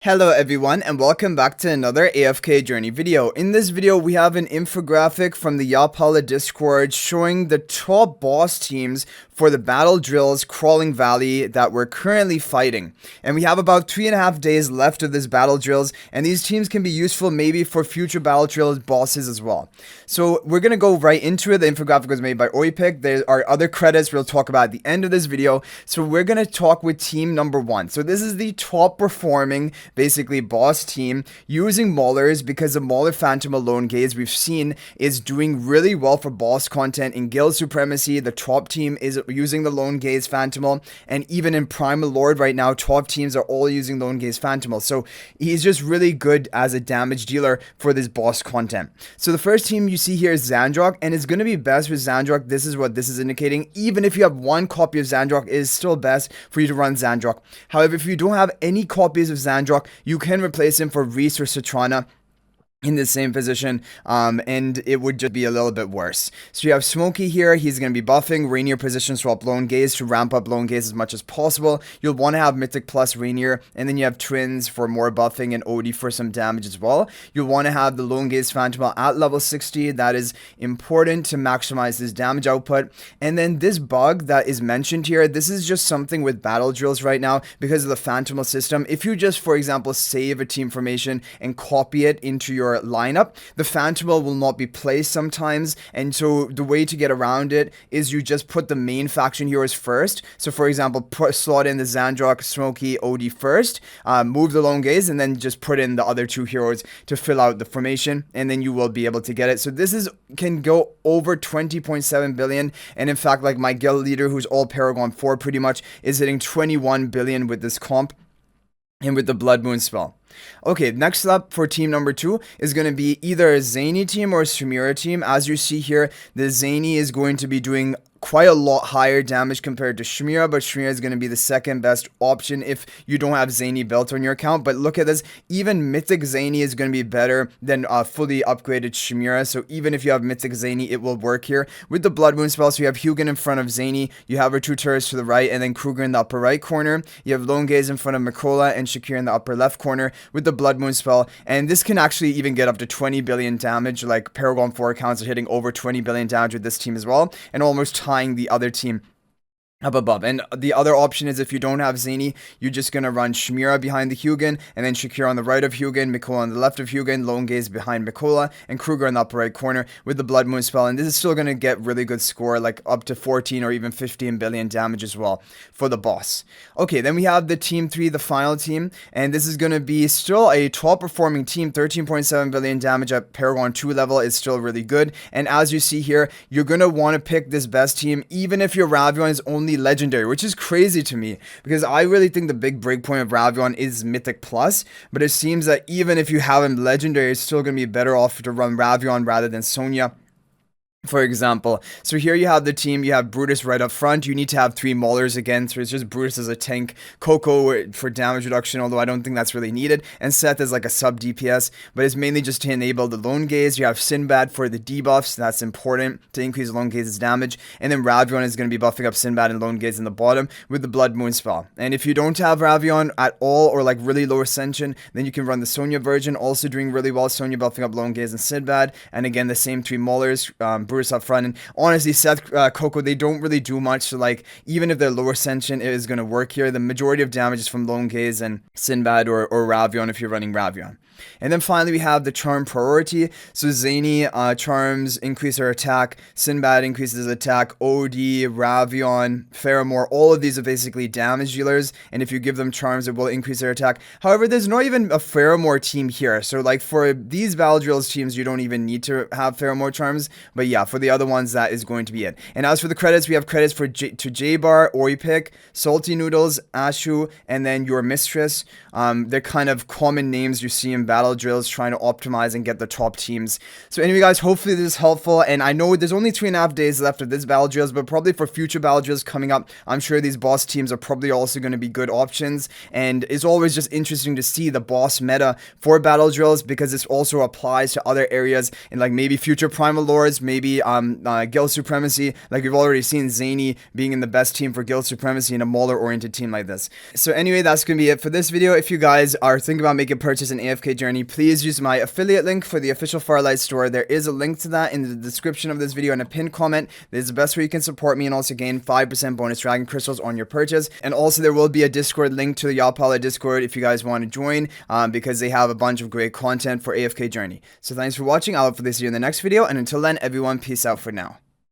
Hello everyone and welcome back to another AFK journey video. In this video we have an infographic from the Yapala Discord showing the top boss teams for the battle drills Crawling Valley that we're currently fighting. And we have about 3.5 days left of this battle drills, and these teams can be useful maybe for future battle drills bosses as well. So we're gonna go right into it. The infographic was made by Odie Team. There are other credits we'll talk about at the end of this video. So we're gonna talk with team number 1. So this is the top performing basically boss team using maulers, because the mauler Phantimal lone gaze we've seen is doing really well for boss content in guild supremacy. The top team is using the lone gaze Phantimal, and even in Primal Lord right now top teams are all using lone gaze Phantimal. So he's just really good as a damage dealer for this boss content. So the first team you see here is Zandrock, and it's going to be best with Zandrock. This is what this is indicating. Even if you have one copy of Zandrock, it is still best for you to run Zandrock. However, if you don't have any copies of Zandrock, you can replace him for Reese or Citrana in the same position, and it would just be a little bit worse. So you have Smokey here. He's going to be buffing Rainier position swap lone gaze to ramp up lone gaze as much as possible. You'll want to have Mythic plus Rainier, and then you have Twins for more buffing and Odie for some damage as well. You'll want to have the lone gaze Phantimal at level 60. That is important to maximize his damage output. And then this bug that is mentioned here, this is just something with battle drills right now because of the Phantimal system. If you just, for example, save a team formation and copy it into your lineup, the Phantimal will not be placed sometimes, and so the way to get around it is you just put the main faction heroes first. So for example, slot in the Zandrock, Smokey, Odie first, move the lone gaze, and then just put in the other two heroes to fill out the formation, and then you will be able to get it. So this can go over 20.7 billion, and in fact, like my guild leader, who's all Paragon 4 pretty much, is hitting 21 billion with this comp and with the Blood Moon spell. Okay, next up for team number 2 is going to be either Zanie Team or Shemira Team. As you see here, the Zanie is going to be doing quite a lot higher damage compared to Shemira, but Shemira is going to be the second best option if you don't have Zanie built on your account. But look at this, even Mythic Zanie is going to be better than fully upgraded Shemira. So even if you have Mythic Zanie, it will work here with the Blood Moon spell. So you have Hugin in front of Zanie, you have her two turrets to the right, and then Kruger in the upper right corner. You have Lone Gaze in front of Mikola and Shakir in the upper left corner with the Blood Moon spell, and this can actually even get up to 20 billion damage. Like Paragon 4 accounts are hitting over 20 billion damage with this team as well, and almost tying the other team up above. And the other option is if you don't have Zanie, you're just going to run Shemira behind the Hugin, and then Shakir on the right of Hugin, Mikola on the left of Hugin, Lone Gaze behind Mikola, and Kruger in the upper right corner with the Blood Moon spell. And this is still going to get really good score, like up to 14 or even 15 billion damage as well for the boss. Okay, then we have the team 3, the final team, and this is going to be still a top performing team. 13.7 billion damage at Paragon 2 level is still really good. And as you see here, you're going to want to pick this best team even if your Ravion is only legendary, which is crazy to me because I really think the big breakpoint of Ravion is Mythic Plus, but it seems that even if you have him legendary, it's still going to be better off to run Ravion rather than Sonja, for example. So here you have the team. You have Brutus right up front. You need to have 3 maulers again, so it's just Brutus as a tank, Coco for damage reduction, although I don't think that's really needed, and Seth is like a sub DPS, but it's mainly just to enable the lone gaze. You have Sinbad for the debuffs. That's important to increase lone gaze's damage, and then Ravion is going to be buffing up Sinbad and lone gaze in the bottom with the Blood Moon spell. And if you don't have Ravion at all, or like really low ascension, then you can run the Sonja version, also doing really well. Sonja buffing up lone gaze and Sinbad, and again the same 3 maulers, Brutus up front. And honestly, Seth, Coco, they don't really do much, so like even if their lower ascension is going to work here, the majority of damage is from lone gaze and Sinbad or Ravion if you're running Ravion. And then finally we have the charm priority. So Zanie charms increase her attack, Sinbad increases his attack, Odie, Ravion, Pharamore, all of these are basically damage dealers, and if you give them charms it will increase their attack. However, there's not even a Pharamore team here, so like for these battle drills teams you don't even need to have Pharamore charms, but yeah, for the other ones that is going to be it. And as for the credits, we have credits for to J-Bar, Oipik, Salty Noodles, Ashu, and then Your Mistress. They're kind of common names you see in battle drills trying to optimize and get the top teams. So anyway guys, hopefully this is helpful, and I know there's only 3.5 days left of this battle drills, but probably for future battle drills coming up, I'm sure these boss teams are probably also going to be good options. And it's always just interesting to see the boss meta for battle drills because this also applies to other areas in like maybe future Primal Lords, maybe maybe guild supremacy, like we've already seen Zanie being in the best team for guild supremacy in a mauler oriented team like this. So anyway, that's gonna be it for this video. If you guys are thinking about making a purchase in AFK Journey, please use my affiliate link for the official Farlight store. There is a link to that in the description of this video and a pinned comment. This is the best way you can support me and also gain 5% bonus dragon crystals on your purchase. And also there will be a Discord link to the Yapala Discord if you guys want to join, because they have a bunch of great content for AFK Journey. So thanks for watching. I'll look for this video in the next video, and until then, everyone, peace out for now.